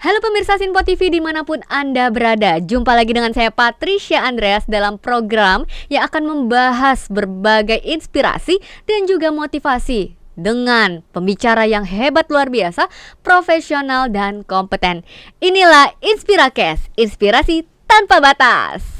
Halo pemirsa Sinpo TV dimanapun Anda berada. Jumpa lagi dengan saya Patricia Andreas dalam program yang akan membahas berbagai inspirasi dan juga motivasi dengan pembicara yang hebat luar biasa, profesional dan kompeten. Inilah Inspiracast, inspirasi tanpa batas.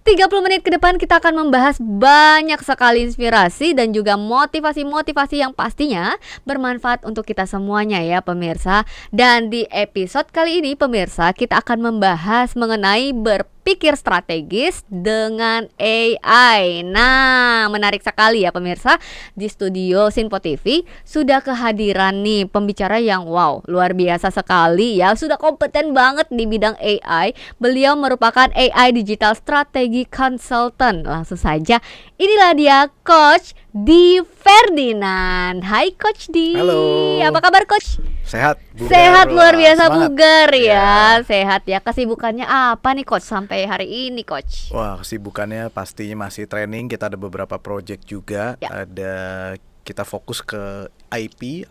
30 menit ke depan kita akan membahas banyak sekali inspirasi dan juga motivasi-motivasi yang pastinya bermanfaat untuk kita semuanya ya pemirsa. Dan di episode kali ini pemirsa kita akan membahas mengenai berpikir strategis dengan AI. Nah, menarik sekali ya pemirsa. Di studio Sinpo TV sudah kehadiran nih pembicara yang wow, luar biasa sekali ya. Sudah kompeten banget di bidang AI. Beliau merupakan AI Digital Strategy Consultant. Langsung saja, inilah dia Coach Di Ferdinand. Hai Coach Di. Halo. Apa kabar Coach? Sehat, bugar, sehat luar biasa, semangat. bugar ya. Sehat ya. Kesibukannya apa nih Coach sampai hari ini Coach? Wah, kesibukannya pastinya masih training. Kita ada beberapa project juga. Ya. Kita fokus ke IP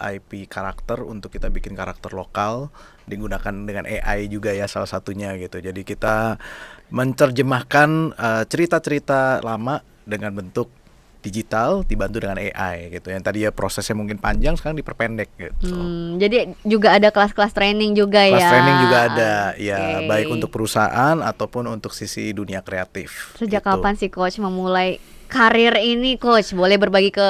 karakter untuk kita bikin karakter lokal digunakan dengan AI juga ya salah satunya gitu. Jadi kita menerjemahkan cerita-cerita lama dengan bentuk digital dibantu dengan AI gitu. Yang tadi ya prosesnya mungkin panjang sekarang diperpendek gitu. Jadi juga ada kelas-kelas training juga ya. Kelas training juga ada ya, Oke. baik untuk perusahaan ataupun untuk sisi dunia kreatif. Sejak gitu. kapan sih Coach memulai karir ini Coach? Boleh berbagi ke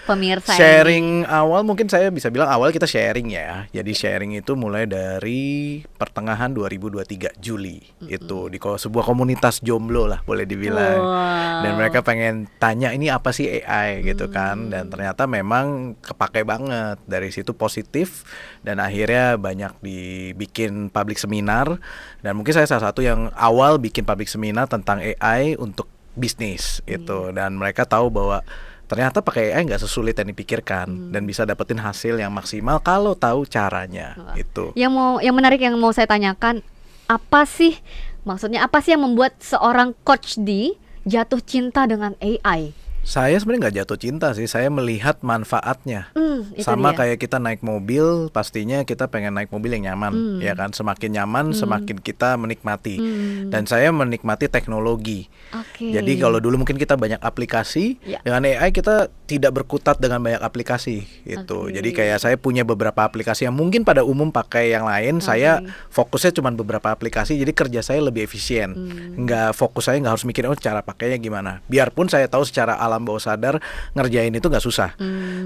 pemirsa ini? Sharing awal mungkin saya bisa bilang awal kita sharing ya. Jadi sharing itu mulai dari pertengahan 2023 Juli. Itu di sebuah komunitas jomblo lah boleh dibilang. Wow. Dan mereka pengen tanya ini apa sih AI gitu kan. Dan ternyata memang kepake banget. Dari situ positif dan akhirnya banyak dibikin public seminar. Dan mungkin saya salah satu yang awal bikin public seminar tentang AI untuk bisnis itu. Dan mereka tahu bahwa ternyata pakai AI nggak sesulit yang dipikirkan dan bisa dapetin hasil yang maksimal kalau tahu caranya. Wah. Itu. Yang menarik yang mau saya tanyakan, apa sih maksudnya, apa sih yang membuat seorang Coach D jatuh cinta dengan AI? Saya sebenarnya nggak jatuh cinta sih, saya melihat manfaatnya. Itu Sama dia. kayak kita naik mobil, pastinya kita pengen naik mobil yang nyaman, ya kan? Semakin nyaman, semakin kita menikmati. Dan saya menikmati teknologi. Oke. Jadi kalau dulu mungkin kita banyak aplikasi, Ya. dengan AI kita tidak berkutat dengan banyak aplikasi gitu. Oke. Jadi kayak saya punya beberapa aplikasi yang mungkin pada umum pakai yang lain, saya fokusnya cuma beberapa aplikasi, jadi kerja saya lebih efisien. Nggak fokus, saya nggak harus mikir cara pakainya gimana. Biarpun saya tahu secara alam bawah sadar ngerjain itu nggak susah,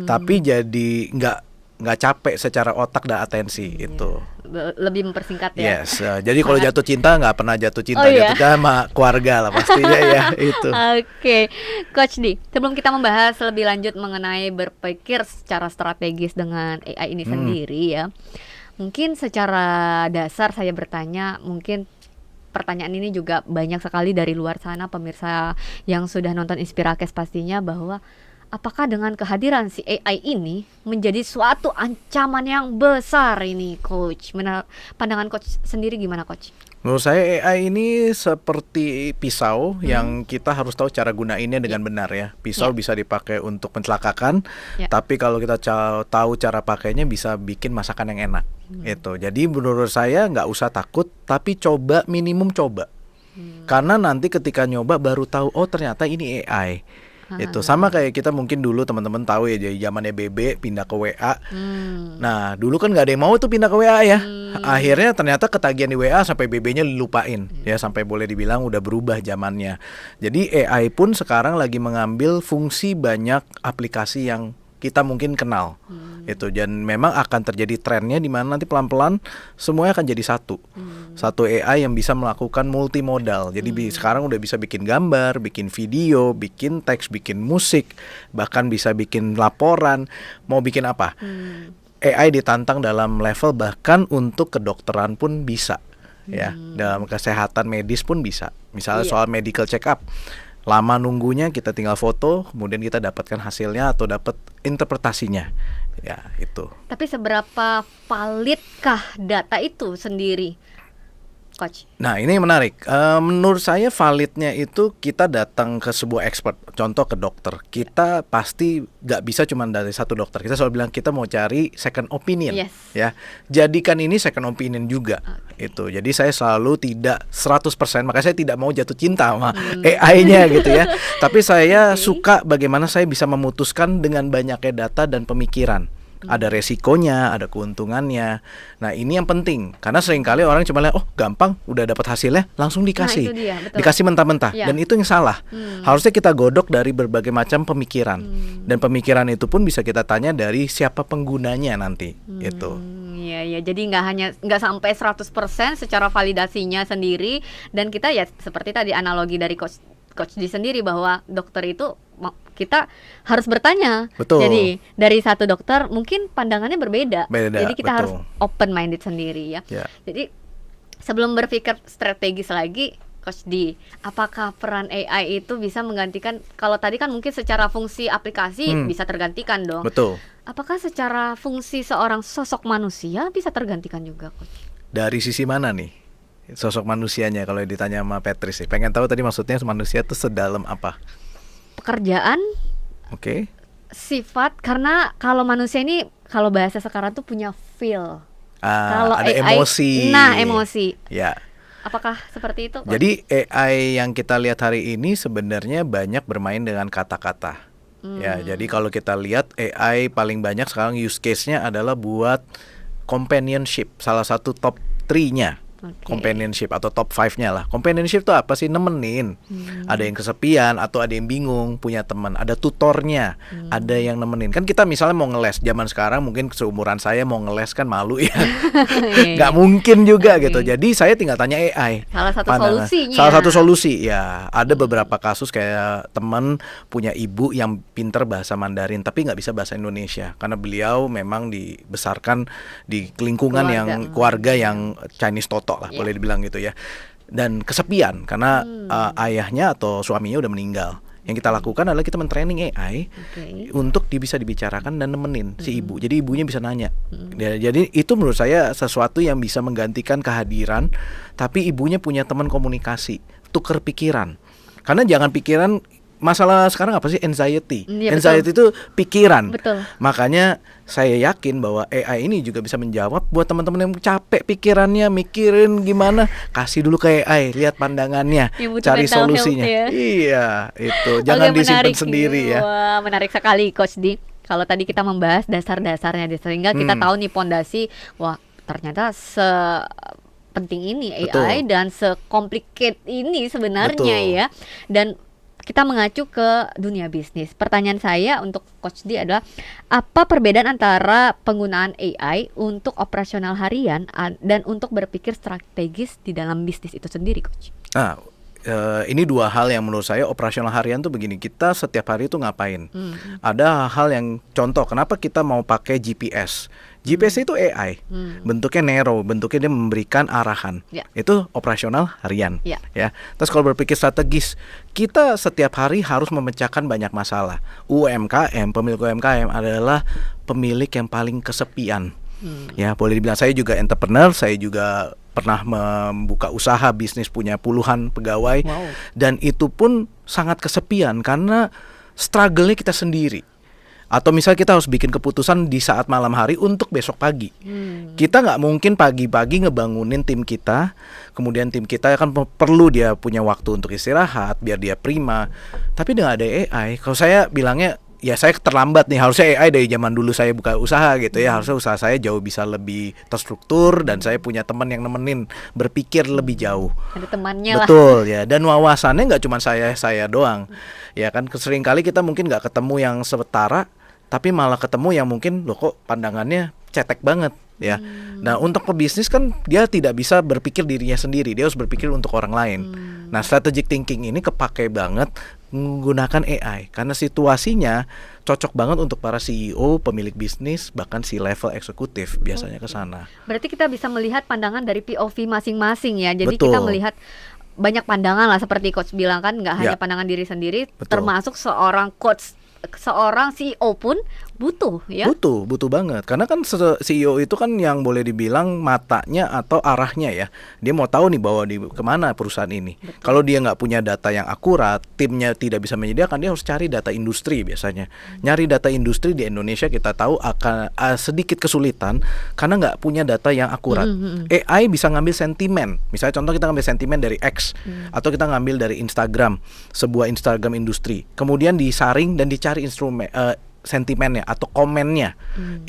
tapi jadi nggak capek secara otak dan atensi itu. Lebih mempersingkat ya. Yes, jadi kalau jatuh cinta nggak pernah jatuh cinta, Oh, iya? jatuh cinta sama keluarga lah pastinya ya itu. Oke, Coach D, sebelum kita membahas lebih lanjut mengenai berpikir secara strategis dengan AI ini sendiri ya, mungkin secara dasar saya bertanya, mungkin pertanyaan ini juga banyak sekali dari luar sana pemirsa yang sudah nonton Inspiracast pastinya, bahwa apakah dengan kehadiran si AI ini menjadi suatu ancaman yang besar ini Coach? Pandangan Coach sendiri gimana Coach? Menurut saya AI ini seperti pisau yang kita harus tahu cara gunainnya dengan benar ya. Pisau bisa dipakai untuk mencelakakan, tapi kalau kita tahu cara pakainya bisa bikin masakan yang enak. Itu. Jadi menurut saya nggak usah takut, tapi coba, minimum coba. Karena nanti ketika nyoba baru tahu, oh ternyata ini AI. Itu sama kayak kita mungkin dulu teman-teman tahu ya, jadi zamannya BB pindah ke WA. Nah dulu kan nggak ada yang mau tuh pindah ke WA ya. Akhirnya ternyata ketagihan di WA sampai BB-nya lupain ya, sampai boleh dibilang udah berubah zamannya. Jadi AI pun sekarang lagi mengambil fungsi banyak aplikasi yang kita mungkin kenal. Itu, dan memang akan terjadi trennya di mana nanti pelan-pelan semuanya akan jadi satu AI yang bisa melakukan multimodal. Jadi sekarang udah bisa bikin gambar, bikin video, bikin teks, bikin musik, bahkan bisa bikin laporan, mau bikin apa. AI ditantang dalam level bahkan untuk kedokteran pun bisa ya, dalam kesehatan medis pun bisa. Misalnya soal medical check up, lama nunggunya, kita tinggal foto, kemudian kita dapatkan hasilnya atau dapat interpretasinya. Ya, itu. Tapi seberapa valitkah data itu sendiri, Coach? Nah, ini menarik. Menurut saya validnya itu kita datang ke sebuah expert, contoh ke dokter. Kita pasti nggak bisa cuma dari satu dokter. Kita selalu bilang kita mau cari second opinion, ya. Jadikan ini second opinion juga. Itu. Jadi saya selalu tidak 100%, makanya saya tidak mau jatuh cinta sama AI-nya gitu ya. Tapi saya suka bagaimana saya bisa memutuskan dengan banyaknya data dan pemikiran. Ada resikonya, ada keuntungannya. Nah, ini yang penting. Karena seringkali orang cuma lihat, oh gampang, udah dapat hasilnya, langsung dikasih. Nah, itu dia, betul. Dikasih mentah-mentah. Dan itu yang salah. Harusnya kita godok dari berbagai macam pemikiran. Dan pemikiran itu pun bisa kita tanya dari siapa penggunanya nanti. Gitu. Iya, jadi nggak sampai 100% secara validasinya sendiri. Dan kita ya seperti tadi analogi dari Coach D sendiri, bahwa dokter itu kita harus bertanya. Betul. Jadi dari satu dokter mungkin pandangannya berbeda. Jadi kita harus betul. open minded sendiri ya. Jadi sebelum berpikir strategis lagi, Coach D, apakah peran AI itu bisa menggantikan? Kalau tadi kan mungkin secara fungsi aplikasi bisa tergantikan dong. Betul. Apakah secara fungsi seorang sosok manusia bisa tergantikan juga, Coach? Dari sisi mana nih sosok manusianya kalau ditanya sama Patrice? Pengen tahu tadi maksudnya manusia itu sedalam apa? Pekerjaan, sifat, karena kalau manusia ini kalau bahasa sekarang tuh punya feel. Kalau ada AI, emosi. Nah, emosi. Ya. Apakah seperti itu, Coach? Jadi AI yang kita lihat hari ini sebenarnya banyak bermain dengan kata-kata. Ya, jadi kalau kita lihat AI paling banyak sekarang use case-nya adalah buat companionship, salah satu top 3-nya. Companionship atau top 5-nya lah. Companionship itu apa sih? Nemenin. Ada yang kesepian atau ada yang bingung punya teman. Ada tutornya. Ada yang nemenin. Kan kita misalnya mau ngeles zaman sekarang, mungkin seumuran saya mau ngeles kan malu ya. Gak mungkin juga gitu. Jadi saya tinggal tanya AI. Salah satu solusinya. Salah satu solusi ya. Ada beberapa kasus kayak teman punya ibu yang pinter bahasa Mandarin tapi nggak bisa bahasa Indonesia karena beliau memang dibesarkan di lingkungan keluarga yang Chinese Toto lah, boleh dibilang gitu ya. Dan kesepian karena ayahnya atau suaminya udah meninggal. Yang kita lakukan adalah kita men-training AI untuk bisa dibicarakan dan nemenin si ibu. Jadi ibunya bisa nanya. Jadi itu menurut saya sesuatu yang bisa menggantikan kehadiran, tapi ibunya punya teman komunikasi, tuker pikiran. Karena jangan pikiran, masalah sekarang apa sih? Anxiety. Anxiety itu pikiran. Betul. Makanya saya yakin bahwa AI ini juga bisa menjawab buat teman-teman yang capek pikirannya, mikirin gimana, kasih dulu ke AI, lihat pandangannya, cari solusinya. Iya, itu. Jangan disimpan sendiri ya. Wah, menarik sekali, Coach D. Kalau tadi kita membahas dasar-dasarnya, sehingga kita tahu nih pondasi. Wah, ternyata penting ini AI dan se-complicated ini sebenarnya ya. Dan kita mengacu ke dunia bisnis. Pertanyaan saya untuk Coach D adalah, apa perbedaan antara penggunaan AI untuk operasional harian dan untuk berpikir strategis di dalam bisnis itu sendiri, Coach? Nah, ini dua hal yang menurut saya operasional harian tuh begini. Kita setiap hari itu ngapain? Ada hal yang contoh, kenapa kita mau pakai GPS? GPS itu AI, bentuknya narrow, bentuknya dia memberikan arahan. Itu operasional harian. Ya. Terus kalau berpikir strategis, kita setiap hari harus memecahkan banyak masalah. UMKM, pemilik UMKM adalah pemilik yang paling kesepian. Ya, boleh dibilang saya juga entrepreneur, saya juga pernah membuka usaha bisnis punya puluhan pegawai, dan itu pun sangat kesepian karena struggle-nya kita sendiri. Atau misalnya kita harus bikin keputusan di saat malam hari untuk besok pagi. Kita nggak mungkin pagi-pagi ngebangunin tim kita, kemudian tim kita kan perlu dia punya waktu untuk istirahat biar dia prima. Tapi dengan ada AI, kalau saya bilangnya, ya saya terlambat nih, harusnya AI dari zaman dulu saya buka usaha gitu ya. Harusnya usaha saya jauh bisa lebih terstruktur dan saya punya teman yang nemenin berpikir lebih jauh. Ada temannya lah. Betul ya, dan wawasannya nggak cuma saya doang. Ya kan, sering kali kita mungkin nggak ketemu yang setara, tapi malah ketemu yang mungkin loh kok pandangannya cetek banget ya. Nah, untuk pebisnis kan dia tidak bisa berpikir dirinya sendiri, dia harus berpikir untuk orang lain. Nah, strategic thinking ini kepake banget menggunakan AI karena situasinya cocok banget untuk para CEO, pemilik bisnis, bahkan si level eksekutif biasanya ke sana. Berarti kita bisa melihat pandangan dari POV masing-masing ya. Jadi kita melihat banyak pandangan lah, seperti Coach bilang kan, nggak hanya pandangan diri sendiri, termasuk seorang CEO pun butuh ya. Butuh banget. Karena kan CEO itu kan yang boleh dibilang matanya atau arahnya ya. Dia mau tahu nih bahwa di kemana perusahaan ini. Kalau dia nggak punya data yang akurat, timnya tidak bisa menyediakan, dia harus cari data industri biasanya. Nyari data industri di Indonesia kita tahu akan sedikit kesulitan karena nggak punya data yang akurat. AI bisa ngambil sentimen. Misalnya contoh kita ngambil sentimen dari X atau kita ngambil dari Instagram, sebuah Instagram industri. Kemudian disaring dan dicari instrumen sentimennya atau komennya,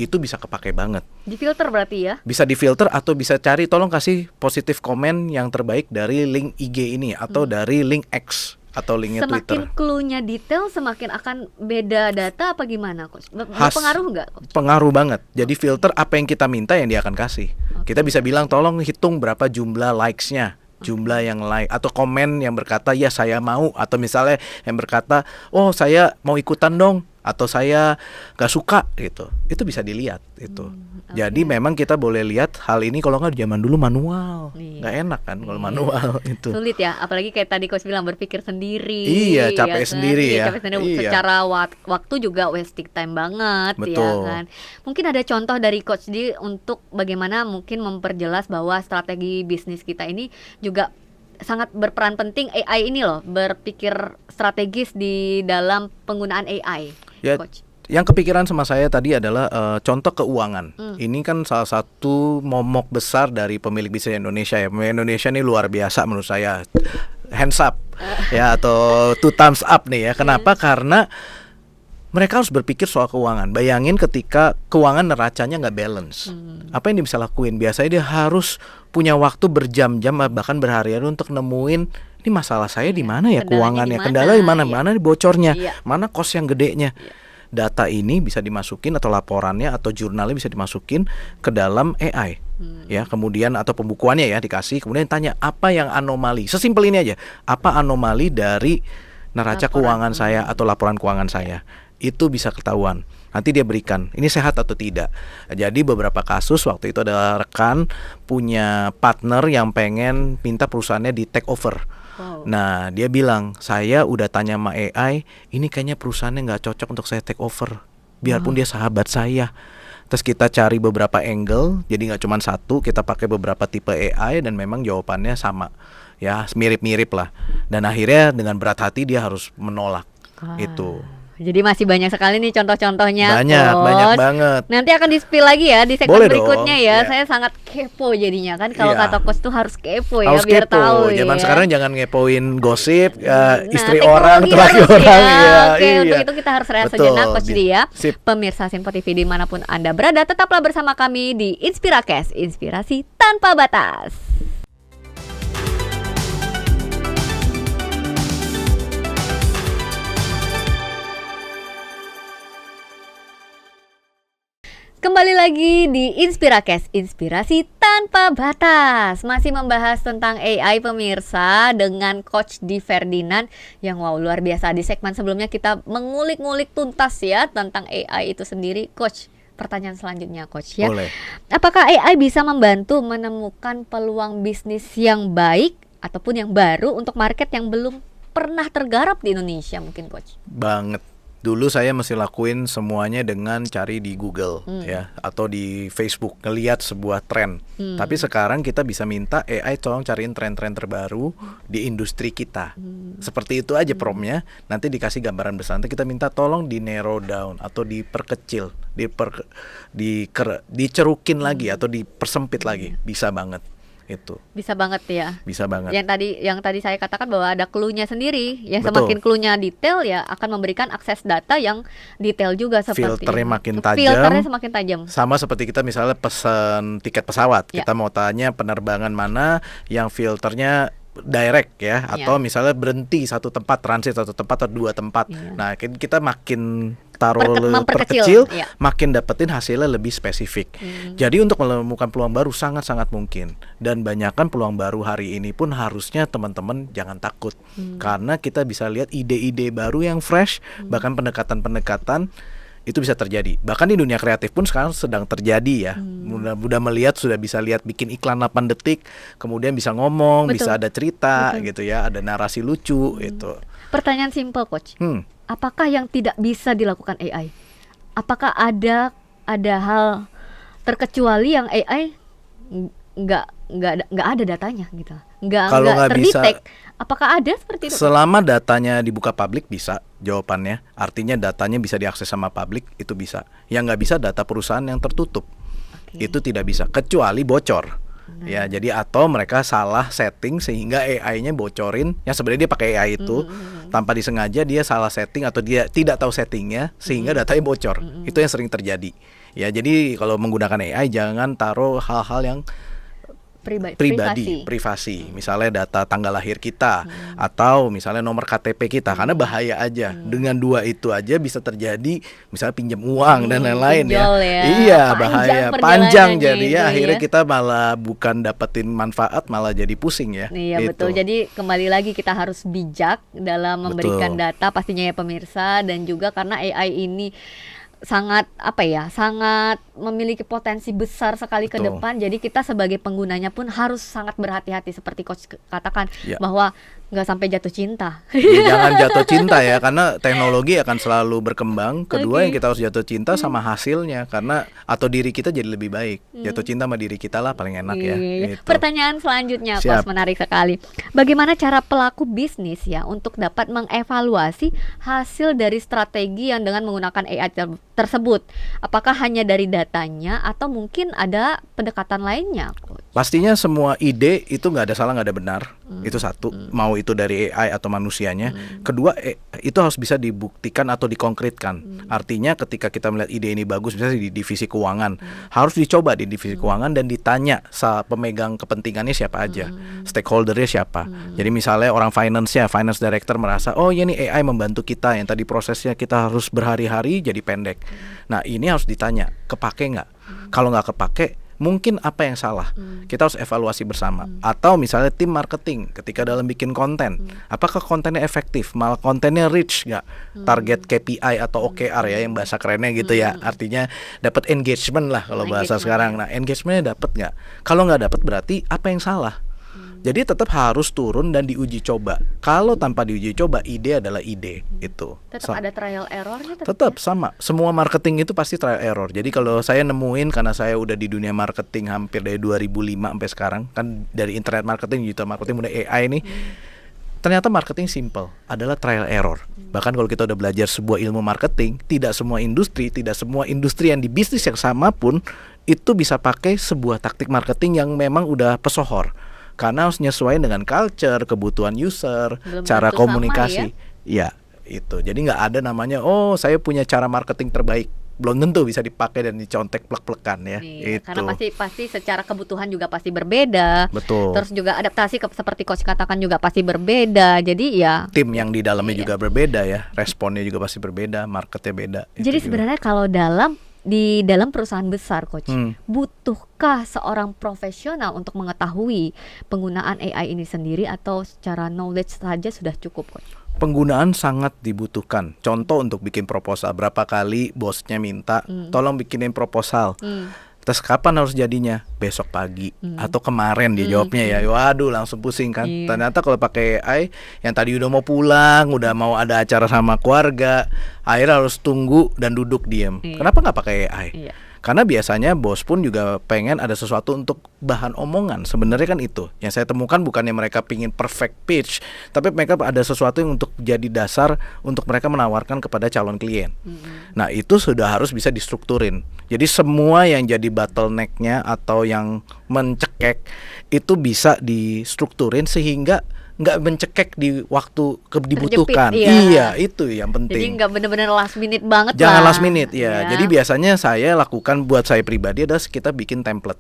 itu bisa kepake banget. Difilter berarti ya? Bisa difilter atau bisa cari, tolong kasih positif komen yang terbaik dari link IG ini atau dari link X atau linknya Twitter. Semakin clue-nya detail, semakin akan beda data apa gimana, Coach? Berpengaruh nggak, Coach? Pengaruh banget. Jadi filter apa yang kita minta yang dia akan kasih. Kita bisa bilang tolong hitung berapa jumlah likes-nya, jumlah yang like atau komen yang berkata ya saya mau, atau misalnya yang berkata oh saya mau ikutan dong, atau saya gak suka gitu. Itu bisa dilihat itu. Jadi memang kita boleh lihat hal ini kalau nggak zaman dulu manual. Nggak enak kan kalau manual itu. Sulit ya, apalagi kayak tadi Coach bilang berpikir sendiri. Iya, capek sendiri ya. Capek sendiri. Iya. Secara waktu juga wasting time banget. Betul. Ya kan. Mungkin ada contoh dari Coach D untuk bagaimana mungkin memperjelas bahwa strategi bisnis kita ini juga sangat berperan penting. AI ini loh, berpikir strategis di dalam penggunaan AI. Ya, Coach. yang kepikiran sama saya tadi adalah contoh keuangan. Ini kan salah satu momok besar dari pemilik bisnis Indonesia ya. Pemilik Indonesia ini luar biasa menurut saya. Hands up ya, atau 2 thumbs up nih ya. Kenapa? Karena mereka harus berpikir soal keuangan. Bayangin ketika keuangan neracanya nggak balance, apa yang dia bisa lakuin? Biasanya dia harus punya waktu berjam-jam bahkan berhari-hari untuk nemuin ini masalah saya di mana ya, keuangannya, kendala di mana, mana bocornya, mana kos yang gedenya. Data ini bisa dimasukin atau laporannya atau jurnalnya bisa dimasukin ke dalam AI. Ya, kemudian atau pembukuannya ya dikasih, kemudian tanya apa yang anomali. Sesimpel ini aja. Apa anomali dari neraca keuangan saya atau laporan keuangan saya? Itu bisa ketahuan. Nanti dia berikan, ini sehat atau tidak. Jadi beberapa kasus waktu itu ada rekan punya partner yang pengen minta perusahaannya di take over. Nah dia bilang, saya udah tanya sama AI, ini kayaknya perusahaannya nggak cocok untuk saya take over, biarpun dia sahabat saya. Terus kita cari beberapa angle, jadi nggak cuma satu, kita pakai beberapa tipe AI dan memang jawabannya sama, ya mirip-mirip lah. Dan akhirnya dengan berat hati dia harus menolak itu. Jadi masih banyak sekali nih contoh-contohnya. Banyak banget. Nanti akan di-spill lagi ya di segmen berikutnya ya. Yeah. Saya sangat kepo jadinya kan. Kalau kata Coach tuh harus kepo ya, harus biar kepo. tahu. Zaman ya. sekarang jangan ngepoin gosip, istri teknologi orang, laki harus orang. Ya. Oke, untuk itu kita harus rehat sejenak, Coach dia. Pemirsa Sinpo TV dimanapun Anda berada, tetaplah bersama kami di Inspirakes, inspirasi tanpa batas. Kembali lagi di Inspirakes, inspirasi tanpa batas. Masih membahas tentang AI pemirsa dengan Coach D Ferdinand yang wow luar biasa. Di segmen sebelumnya kita mengulik-ngulik tuntas ya tentang AI itu sendiri. Coach, pertanyaan selanjutnya Coach ya. Boleh. Apakah AI bisa membantu menemukan peluang bisnis yang baik ataupun yang baru untuk market yang belum pernah tergarap di Indonesia mungkin Coach? Banget. Dulu saya mesti lakuin semuanya dengan cari di Google ya atau di Facebook ngelihat sebuah tren. Tapi sekarang kita bisa minta AI tolong cariin tren-tren terbaru di industri kita. Seperti itu aja promptnya. Nanti dikasih gambaran besar. Nanti kita minta tolong di narrow down atau diperkecil, dicerukin lagi atau dipersempit lagi. Bisa banget. Itu bisa banget ya. Bisa banget. Yang tadi saya katakan bahwa ada clue-nya sendiri. Yang Betul. semakin clue-nya detail ya akan memberikan akses data yang detail juga seperti filternya makin tajam. Filternya semakin tajam. Sama seperti kita misalnya pesan tiket pesawat, kita mau tanya penerbangan mana yang filternya direct ya, atau misalnya berhenti satu tempat, transit satu tempat atau 2 tempat. Nah, kita makin perkecil, makin dapetin hasilnya lebih spesifik. Jadi untuk menemukan peluang baru sangat-sangat mungkin. Dan banyakkan peluang baru hari ini pun harusnya teman-teman jangan takut. Karena kita bisa lihat ide-ide baru yang fresh, bahkan pendekatan-pendekatan itu bisa terjadi. Bahkan di dunia kreatif pun sekarang sedang terjadi ya. Mudah melihat, sudah bisa lihat bikin iklan 8 detik, kemudian bisa ngomong, bisa ada cerita gitu ya, ada narasi lucu itu. Pertanyaan simpel Coach. Apakah yang tidak bisa dilakukan AI? apakah ada hal terkecuali yang AI nggak ada datanya gitu, Kalau nggak nggak bisa, terdetek? Apakah ada seperti itu? selama datanya dibuka publik bisa, jawabannya. Artinya datanya bisa diakses sama publik, itu bisa. Yang nggak bisa data perusahaan yang tertutup, Oke. itu tidak bisa, kecuali bocor. Ya, jadi atau mereka salah setting sehingga AI-nya bocorin. Yang sebenarnya dia pakai AI itu tanpa disengaja, dia salah setting atau dia tidak tahu settingnya sehingga datanya bocor. Itu yang sering terjadi. Ya, jadi kalau menggunakan AI jangan taruh hal-hal yang privasi. Misalnya data tanggal lahir kita atau misalnya nomor KTP kita, karena bahaya aja. Dengan dua itu aja bisa terjadi misalnya pinjam uang dan lain-lain ya. Iya, bahaya, panjang jadi ya akhirnya kita malah bukan dapetin manfaat, malah jadi pusing ya. Iya, betul. Jadi kembali lagi kita harus bijak dalam memberikan data pastinya ya pemirsa, dan juga karena AI ini sangat sangat memiliki potensi besar sekali ke depan. Jadi kita sebagai penggunanya pun harus sangat berhati-hati seperti coach katakan bahwa nggak sampai jatuh cinta. Ya, jangan jatuh cinta ya, karena teknologi akan selalu berkembang. Kedua yang kita harus jatuh cinta sama hasilnya, karena atau diri kita jadi lebih baik. Jatuh cinta sama diri kita lah paling enak ya. Gitu. Pertanyaan selanjutnya, Coach, menarik sekali. Bagaimana cara pelaku bisnis ya untuk dapat mengevaluasi hasil dari strategi yang dengan menggunakan AI tersebut? Apakah hanya dari datanya atau mungkin ada pendekatan lainnya, Coach? Pastinya semua ide itu nggak ada salah, nggak ada benar. Itu satu, mau itu dari AI atau manusianya. Kedua, itu harus bisa dibuktikan atau dikonkretkan. Artinya ketika kita melihat ide ini bagus, misalnya di divisi keuangan, harus dicoba di divisi keuangan dan ditanya pemegang kepentingannya siapa aja, stakeholdernya siapa. Jadi misalnya orang finance director merasa, oh ya nih AI membantu kita, yang tadi prosesnya kita harus berhari-hari jadi pendek. Nah, ini harus ditanya, kepake nggak? Kalau nggak kepake, mungkin apa yang salah? Kita harus evaluasi bersama. Atau misalnya tim marketing ketika dalam bikin konten, apakah kontennya efektif? Malah kontennya reach nggak? Target KPI atau OKR ya, yang bahasa kerennya gitu ya. Artinya dapat engagement lah kalau bahasa sekarang. Nah, engagementnya dapat nggak? Kalau nggak dapat berarti apa yang salah? Jadi tetap harus turun dan diuji coba. Kalau tanpa diuji coba, ide adalah ide itu. Tetap ada trial errornya. Tetap sama. Semua marketing itu pasti trial error. Jadi kalau saya nemuin, karena saya udah di dunia marketing hampir dari 2005 sampai sekarang, kan dari internet marketing, digital marketing, udah AI nih. Ternyata marketing simple, adalah trial error. Bahkan kalau kita udah belajar sebuah ilmu marketing, tidak semua industri yang di bisnis yang sama pun itu bisa pakai sebuah taktik marketing yang memang udah pesohor. Karena harus nyesuaiin dengan culture, kebutuhan user, cara komunikasi. Ya, itu. Jadi nggak ada namanya, oh saya punya cara marketing terbaik. Belum tentu bisa dipakai dan dicontek plek-plekan ya. Itu. Karena pasti secara kebutuhan juga pasti berbeda. Betul. Terus juga adaptasi seperti Coach katakan juga pasti berbeda. Jadi ya tim yang di dalamnya juga berbeda ya. Responnya juga pasti berbeda, marketnya beda. Jadi sebenarnya kalau di dalam perusahaan besar, Coach, butuhkah seorang profesional untuk mengetahui penggunaan AI ini sendiri atau secara knowledge saja sudah cukup, Coach? Penggunaan sangat dibutuhkan. Contoh untuk bikin proposal, berapa kali bosnya minta, tolong bikinin proposal. Terus kapan harus jadinya? Besok pagi atau kemarin dia jawabnya ya. Waduh, langsung pusing kan. Ternyata kalau pakai AI yang tadi udah mau pulang, udah mau ada acara sama keluarga, akhirnya harus tunggu dan duduk diam. Kenapa nggak pakai AI? Karena biasanya bos pun juga pengen ada sesuatu untuk bahan omongan. Sebenarnya kan itu yang saya temukan, bukannya mereka pingin perfect pitch, tapi mereka ada sesuatu yang untuk jadi dasar untuk mereka menawarkan kepada calon klien. Nah, itu sudah harus bisa distrukturin. Jadi semua yang jadi bottleneck-nya atau yang mencekek itu bisa distrukturin sehingga nggak mencekek di waktu dibutuhkan. Iya, itu yang penting. Jadi nggak benar-benar last minute banget. Jangan last minute ya. Jadi biasanya saya lakukan buat saya pribadi adalah kita bikin template.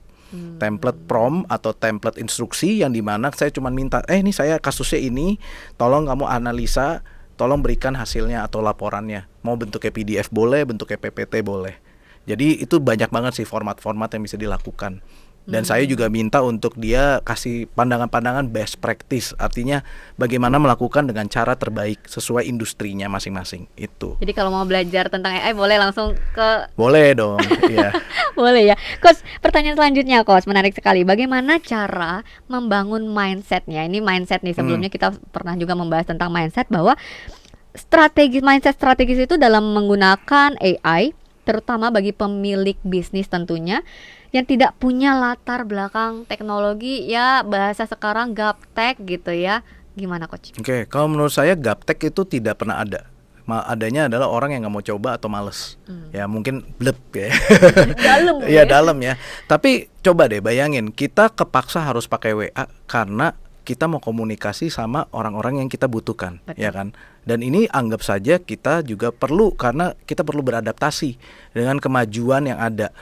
Template prompt atau template instruksi yang dimana saya cuma minta, ini saya kasusnya ini, tolong kamu analisa, tolong berikan hasilnya atau laporannya. Mau bentuknya PDF boleh, bentuknya PPT boleh. Jadi itu banyak banget sih format-format yang bisa dilakukan. Dan saya juga minta untuk dia kasih pandangan-pandangan best practice. Artinya bagaimana melakukan dengan cara terbaik sesuai industrinya masing-masing. Itu. Jadi kalau mau belajar tentang AI boleh langsung ke... Boleh dong, ya. Boleh ya. Coach, pertanyaan selanjutnya, Coach, menarik sekali. Bagaimana cara membangun mindsetnya? Ini mindset nih, sebelumnya kita pernah juga membahas tentang mindset, bahwa mindset strategis itu dalam menggunakan AI terutama bagi pemilik bisnis tentunya yang tidak punya latar belakang teknologi, ya bahasa sekarang gaptek gitu ya. Gimana Coach? Oke, kalau menurut saya gaptek itu tidak pernah ada. Adanya adalah orang yang nggak mau coba atau males. Ya mungkin blep ya. Dalam ya dalam ya. Tapi coba deh bayangin, kita kepaksa harus pakai WA karena kita mau komunikasi sama orang-orang yang kita butuhkan. Betul. Ya kan. Dan ini anggap saja kita juga perlu, karena kita perlu beradaptasi dengan kemajuan yang ada.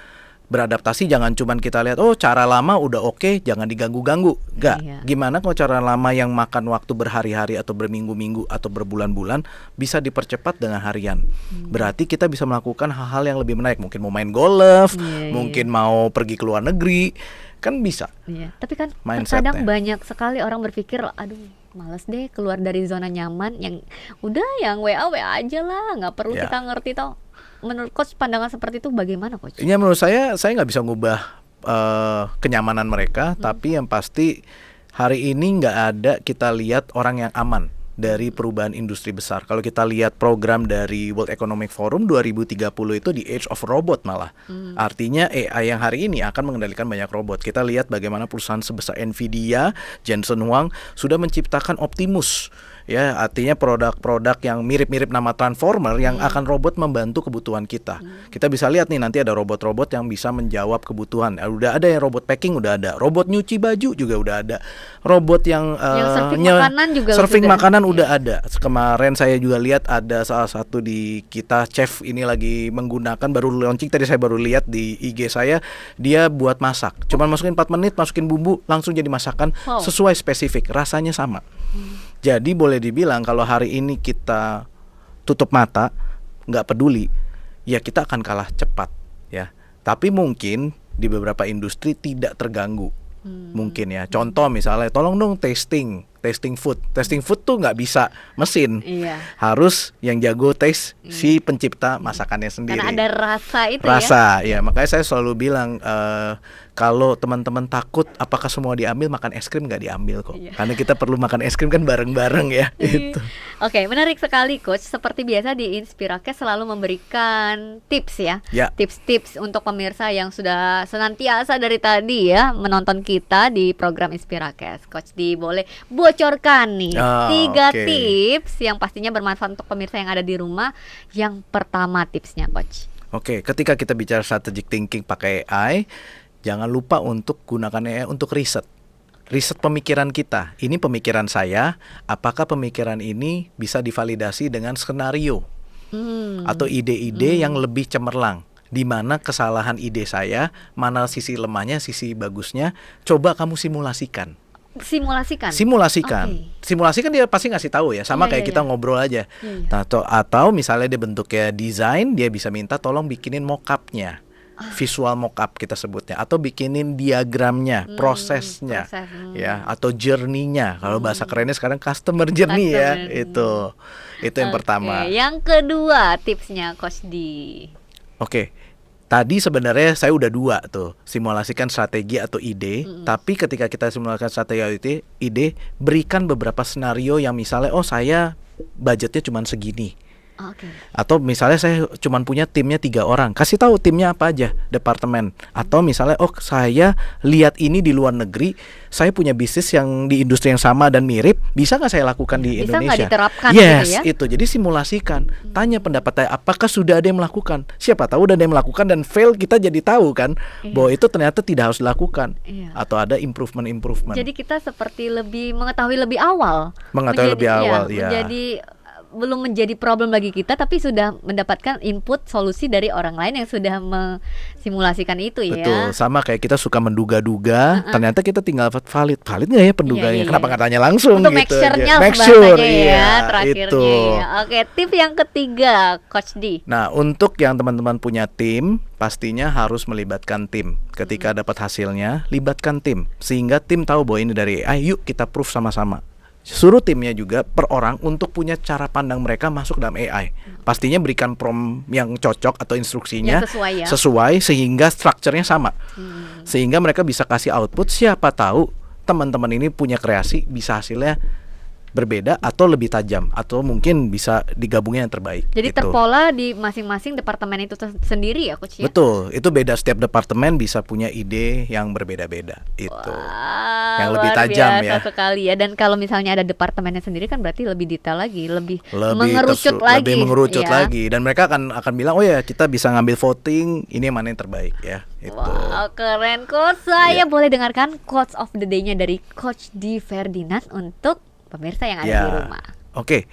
Beradaptasi jangan cuman kita lihat, oh cara lama udah oke, jangan diganggu-ganggu. Enggak. Iya. Gimana kalau cara lama yang makan waktu berhari-hari atau berminggu-minggu atau berbulan-bulan bisa dipercepat dengan harian. Berarti kita bisa melakukan hal-hal yang lebih menarik. Mungkin mau main golf, mungkin mau pergi ke luar negeri, kan bisa. Iya. Tapi kan Mindset-nya. kadang banyak sekali orang berpikir, aduh males deh keluar dari zona nyaman, yang udah yang WA aja lah, nggak perlu kita ngerti tau. Menurut Coach pandangan seperti itu bagaimana Coach? Ya menurut saya nggak bisa ngubah kenyamanan mereka, tapi yang pasti hari ini nggak ada kita lihat orang yang aman dari perubahan industri besar. Kalau kita lihat program dari World Economic Forum 2030 itu di Age of Robot malah. Artinya AI yang hari ini akan mengendalikan banyak robot. Kita lihat bagaimana perusahaan sebesar Nvidia, Jensen Huang sudah menciptakan Optimus. Ya, artinya produk-produk yang mirip-mirip nama Transformer yang akan robot membantu kebutuhan kita. Kita bisa lihat nih nanti ada robot-robot yang bisa menjawab kebutuhan. Udah ada yang robot packing, udah ada. Robot nyuci baju juga udah ada. Robot yang serving makanan juga serving sudah. makanan udah ada. Kemarin saya juga lihat ada salah satu di kita chef ini lagi menggunakan, baru launching tadi saya baru lihat di IG saya, dia buat masak. Cuman masukin 4 menit, masukin bumbu, langsung jadi masakan sesuai spesifik, rasanya sama. Jadi boleh dibilang kalau hari ini kita tutup mata, nggak peduli, ya kita akan kalah cepat ya. Tapi mungkin di beberapa industri tidak terganggu. Mungkin ya. Contoh misalnya, tolong dong testing food. Testing food tuh nggak bisa mesin. Harus yang jago taste si pencipta masakannya sendiri. Karena ada rasa itu ya. Makanya saya selalu bilang kalau teman-teman takut apakah semua diambil, makan es krim nggak diambil kok. Karena kita perlu makan es krim kan bareng-bareng ya. Itu. Oke, menarik sekali Coach. Seperti biasa di Inspirakes selalu memberikan tips ya. Tips-tips untuk pemirsa yang sudah senantiasa dari tadi ya menonton kita di program Inspirakes. Coach Di boleh bocorkan nih 3 tips yang pastinya bermanfaat untuk pemirsa yang ada di rumah. Yang pertama tipsnya Coach. Oke, ketika kita bicara strategic thinking pakai AI, jangan lupa untuk gunakan AI untuk riset pemikiran kita. Ini pemikiran saya, apakah pemikiran ini bisa divalidasi dengan skenario atau ide-ide yang lebih cemerlang, di mana kesalahan ide saya, mana sisi lemahnya, sisi bagusnya, coba kamu simulasikan. Simulasikan dia pasti ngasih tahu ya, sama kayak kita ngobrol aja. Atau misalnya dia bentuknya desain, dia bisa minta tolong bikinin mock-up-nya. Visual mock-up kita sebutnya, atau bikinin diagramnya, prosesnya, ya, atau journey-nya. Kalau bahasa kerennya sekarang customer journey ya, itu yang pertama. Yang kedua tipsnya Coach Di. Oke. Tadi sebenarnya saya udah 2 tuh, simulasikan strategi atau ide. Tapi ketika kita simulasikan strategi atau ide, berikan beberapa skenario yang misalnya, oh saya budgetnya cuma segini. Atau misalnya saya cuma punya timnya 3 orang, kasih tahu timnya apa aja, departemen. Atau misalnya, oh saya lihat ini di luar negeri, saya punya bisnis yang di industri yang sama dan mirip, bisa nggak saya lakukan di Indonesia? Bisa nggak diterapkan gitu ya? Itu. Jadi simulasikan, tanya pendapat saya, apakah sudah ada yang melakukan? Siapa tahu udah ada yang melakukan dan fail, kita jadi tahu kan bahwa itu ternyata tidak harus dilakukan, atau ada improvement. Jadi kita seperti lebih mengetahui lebih awal. Menjadi belum menjadi problem bagi kita, tapi sudah mendapatkan input solusi dari orang lain yang sudah mensimulasikan itu ya. Betul, sama kayak kita suka menduga-duga, ternyata kita tinggal valid nggak ya penduganya? Kenapa nggak tanya langsung? Untuk gitu make sure ya, terakhirnya ya. Oke, tip yang ketiga Coach Di. Nah, untuk yang teman-teman punya tim, pastinya harus melibatkan tim. Ketika dapat hasilnya, libatkan tim, sehingga tim tahu bahwa ini dari AI, yuk kita proof sama-sama. Suruh timnya juga per orang untuk punya cara pandang mereka masuk dalam AI. Pastinya berikan prompt yang cocok atau instruksinya sesuai sehingga strukturnya sama. Sehingga mereka bisa kasih output, siapa tahu teman-teman ini punya kreasi, bisa hasilnya berbeda atau lebih tajam atau mungkin bisa digabungin yang terbaik. Jadi gitu. terpola di masing-masing departemen itu sendiri ya Coach ya? Betul, itu beda, setiap departemen bisa punya ide yang berbeda-beda itu. Wah, yang lebih tajam ya. Sekali ya. Dan kalau misalnya ada departemennya sendiri kan berarti lebih detail lagi, lebih mengerucut lagi. Lebih mengerucut ya. lagi, dan mereka akan bilang oh ya kita bisa ngambil voting ini mana yang terbaik ya. Itu. Wow, keren Coach. Saya boleh dengarkan quotes of the day-nya dari Coach D Ferdinand untuk pemirsa yang ada di rumah. Oke,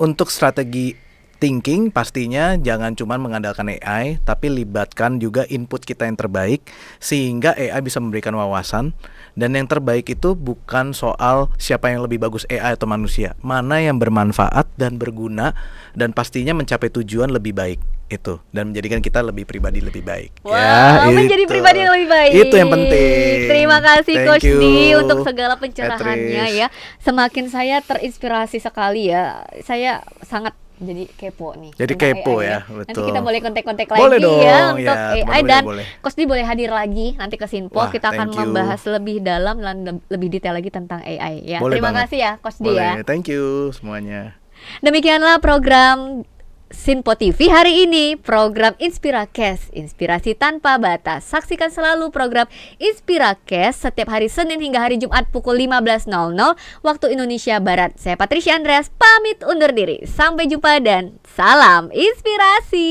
untuk strategi thinking pastinya jangan cuma mengandalkan AI, tapi libatkan juga input kita yang terbaik sehingga AI bisa memberikan wawasan. Dan yang terbaik itu bukan soal siapa yang lebih bagus, AI atau manusia, mana yang bermanfaat dan berguna dan pastinya mencapai tujuan lebih baik itu, dan menjadikan kita lebih pribadi lebih baik. Wow, menjadi pribadi yang lebih baik. Itu yang penting. Terima kasih Thank Coach you, D untuk segala pencerahannya ya. Semakin saya terinspirasi sekali ya. Saya sangat jadi kepo nih. Jadi kepo AI ya, betul. Nanti kita boleh kontak-kontak boleh lagi dong, ya untuk ya, AI dan boleh. Coach D boleh hadir lagi nanti ke Sinpo. Wah, kita akan thank you. membahas lebih dalam dan lebih detail lagi tentang AI ya. Boleh Terima banget. kasih ya Coach D Boleh. ya. Thank you semuanya. Demikianlah program Sinpo TV hari ini, program InspiraCast, inspirasi tanpa batas. Saksikan selalu program InspiraCast setiap hari Senin hingga hari Jumat pukul 15.00 waktu Indonesia Barat. Saya Patricia Andreas pamit undur diri. Sampai jumpa dan salam inspirasi.